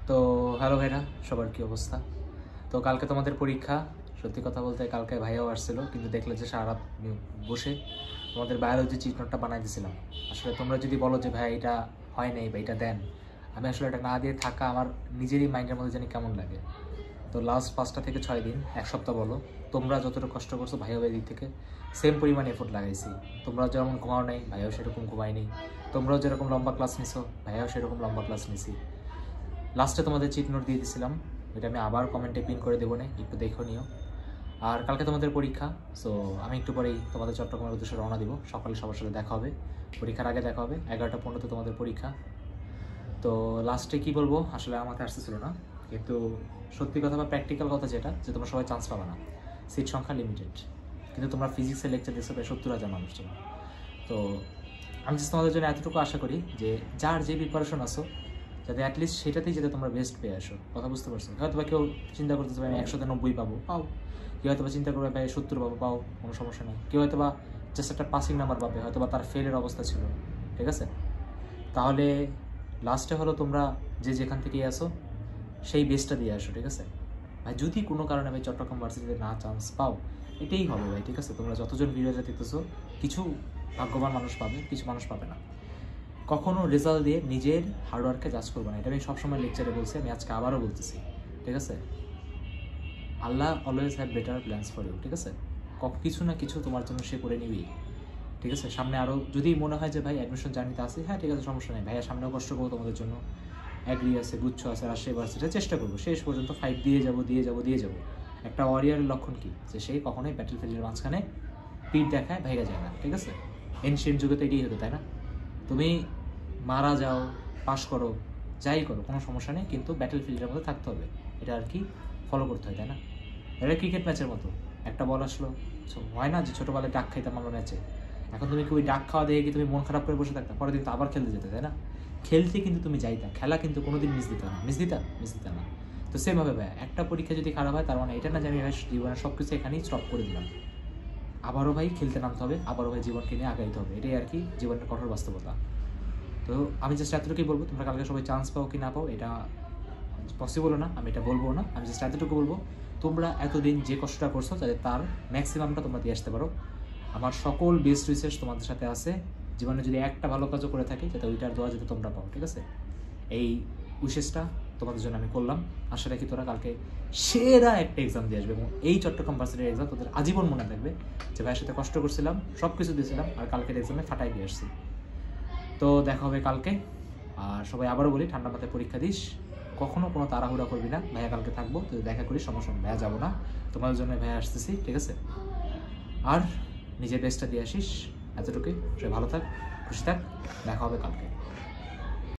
তো হ্যালো ভাইরা, সবার কি অবস্থা? তো কালকে তোমাদের পরীক্ষা। সত্যি কথা বলতে কালকে ভাইয়াও আসছিল, কিন্তু দেখলে যে সারা রাত বসে তোমাদের বায়োলজি চিট নোটটা বানাই দিয়েছিলাম। আসলে তোমরা যদি বলো যে ভাই এটা হয় নাই বা এটা দেন, আমি আসলে এটা না দিয়ে থাকা আমার নিজেরই মাইন্ডের মধ্যে জানি কেমন লাগে। তো লাস্ট 5টা থেকে 6 দিন, এক সপ্তাহ বলো, তোমরা যতটা কষ্ট করছো ভাইয়া ভাই দিক থেকে সেম পরিমাণ এফোর্ট লাগাইছি। তোমরা যেমন ঘুমাও নাই, ভাইয়াও সেরকম ঘুমায়নি। তোমরাও যেরকম লম্বা ক্লাস নিছো, ভাইয়াও সেরকম লম্বা ক্লাস নিছি। লাস্টে তোমাদের চিট নোট দিয়ে দিয়েছিলাম, এটা আমি আবার কমেন্টে পিন করে দেবো না, একটু দেখো নিও। আর কালকে তোমাদের পরীক্ষা, সো আমি একটু পরেই তোমাদের চট্টগ্রামের উদ্দেশ্যে রওনা দিব। সকালে সবার সাথে দেখা হবে, পরীক্ষার আগে দেখা হবে। 11টা 15 তোমাদের পরীক্ষা। তো লাস্টে কি বলবো, আসলে আমার মাথায় আসতেছিল না, কিন্তু সত্যি কথা বা প্র্যাকটিক্যাল কথা যেটা, যে তোমরা সবাই চান্স পাবে না, সিট সংখ্যা লিমিটেড। কিন্তু তোমরা ফিজিক্সের লেকচার দেখছো প্রায় 70,000 মানুষ জন্য। তো আমি জাস্ট তোমাদের জন্য এতটুকু আশা করি যে যার যে প্রিপারেশন আসো, যাতে অ্যাটলিস্ট সেটাতেই যাতে তোমরা বেস্ট পেয়ে আসো। কথা বুঝতে পারছো? হয়তো বা কেউ চিন্তা করতেছে ভাই আমি 190 পাবো, পাও। কেউ হয়তো বা চিন্তা করবে ভাই 70 পাবো, পাও, কোনো সমস্যা নেই। কেউ হয়তো বা জাস্ট একটা পাসিং নাম্বার পাবে, হয়তো বা তার ফেলের অবস্থা ছিল, ঠিক আছে? তাহলে লাস্টে হলো তোমরা যে যেখান থেকেই আসো সেই বেস্টটা দিয়ে আসো, ঠিক আছে ভাই? যদি কোনো কারণে ভাই চট্টগ্রাম ভার্সিটিতে না চান্স পাও, এটাই হবে ভাই, ঠিক আছে? তোমরা যতজন ভিডিওটা দেখতেছো, কিছু ভাগ্যবান মানুষ পাবে, কিছু মানুষ পাবে না। কখনো রেজাল্ট দিয়ে নিজের হার্ডওয়ার্ককে জাজ করবো না, এটা আমি সবসময় লেকচারে বলছি, আমি আজকে আবারও বলতেছি, ঠিক আছে? Allah always have better plans for you, ঠিক আছে? কিছু না কিছু তোমার জন্য সে করে নিবেই, ঠিক আছে? সামনে আরও যদি মনে হয় যে ভাই অ্যাডমিশন জার্নিতে আসে, হ্যাঁ ঠিক আছে, সমস্যা নেই ভাইয়া, সামনেও কষ্ট করবো তোমাদের জন্য। অ্যাগ্রি আছে, গুচ্ছ আছে, রাজশাহী ভার্সিটিতে চেষ্টা করবো শেষ পর্যন্ত ফাইট দিয়ে যাবো। একটা ওয়ারিয়ারের লক্ষণ কি, যে সেই কখনোই ব্যাটেল ফিল্ডের মাঝখানে পিঠ দেখায় ভাইগা যায় না, ঠিক আছে? এনশিয়েন্ট যুগে তো এটাই হতো, তাই না? তুমি মারা যাও, পাস করো, যাই করো, কোনো সমস্যা নেই, কিন্তু ব্যাটেল ফিল্ডের মধ্যে থাকতে হবে। এটা আর কি ফলো করতে হয়, তাই না? এটা ক্রিকেট ম্যাচের মতো, একটা বল আসলো, হয় না যে ছোটোবেলায় ডাক খাইতাম আমরা ম্যাচে, এখন তুমি কি ওই ডাক খাওয়া দেখে কি তুমি মন খারাপ করে বসে থাকতাম? পরের দিন তো আবার খেলতে যেতে, তাই না? খেলতে কিন্তু তুমি যাইতা, খেলা কিন্তু কোনোদিন মিস দিতা না। তো সেমভাবে ভাই, একটা পরীক্ষা যদি খারাপ হয় তার মানে এটা না যে আমি জীবনের সব কিছু এখানেই স্টপ করে দিলাম। আবারও ভাই খেলতে নামতে হবে, আবারও ভাই জীবনকে নিয়ে আগাইতে হবে, এটাই আর কি জীবনের কঠোর বাস্তবতা। তো আমি জাস্ট এতটুকুই বলবো, তোমরা কালকে সবাই চান্স পাও কি না পাও এটা পসিবলও না, আমি এটা বলবো না। আমি জাস্ট এতটুকু বলবো, তোমরা এতদিন যে কষ্টটা করছো যাতে তার ম্যাক্সিমামটা তোমরা দিয়ে আসতে পারো। আমার সকল বেস্ট রিসার্চ তোমাদের সাথে আছে। জীবনে যদি একটা ভালো কাজও করে থাকি, যাতে ওইটার দোয়া যাতে তোমরা পাও, ঠিক আছে? এই উইশেসটা তোমাদের জন্য আমি করলাম। আশা রাখি তোরা কালকে সেরা একটা এক্সাম দিয়ে আসবে, এবং এই চট্টগ্রাম ভার্সিটির এক্সাম তোদের আজীবন মনে থাকবে, যে ভাইয়ের সাথে কষ্ট করছিলাম, সব কিছু দিয়েছিলাম, আর কালকের এক্সামে ফাটাই দিয়ে আসছি। তো দেখা হবে কালকে। আর সবাই আবারও বলি, ঠান্ডা মাথায় পরীক্ষা দিস, কখনো কোনো তাড়াহুড়া করবি না। ভাইয়া কালকে থাকবো, তুই দেখা করিস, সমস্যা নেই, ভাইয়া যাবো না, তোমাদের জন্য ভাইয়া আসতেছি, ঠিক আছে? আর নিজের বেস্টটা দিয়ে আসিস, এতটুকুই। সবাই ভালো থাক, খুশি থাক, দেখা হবে কালকে।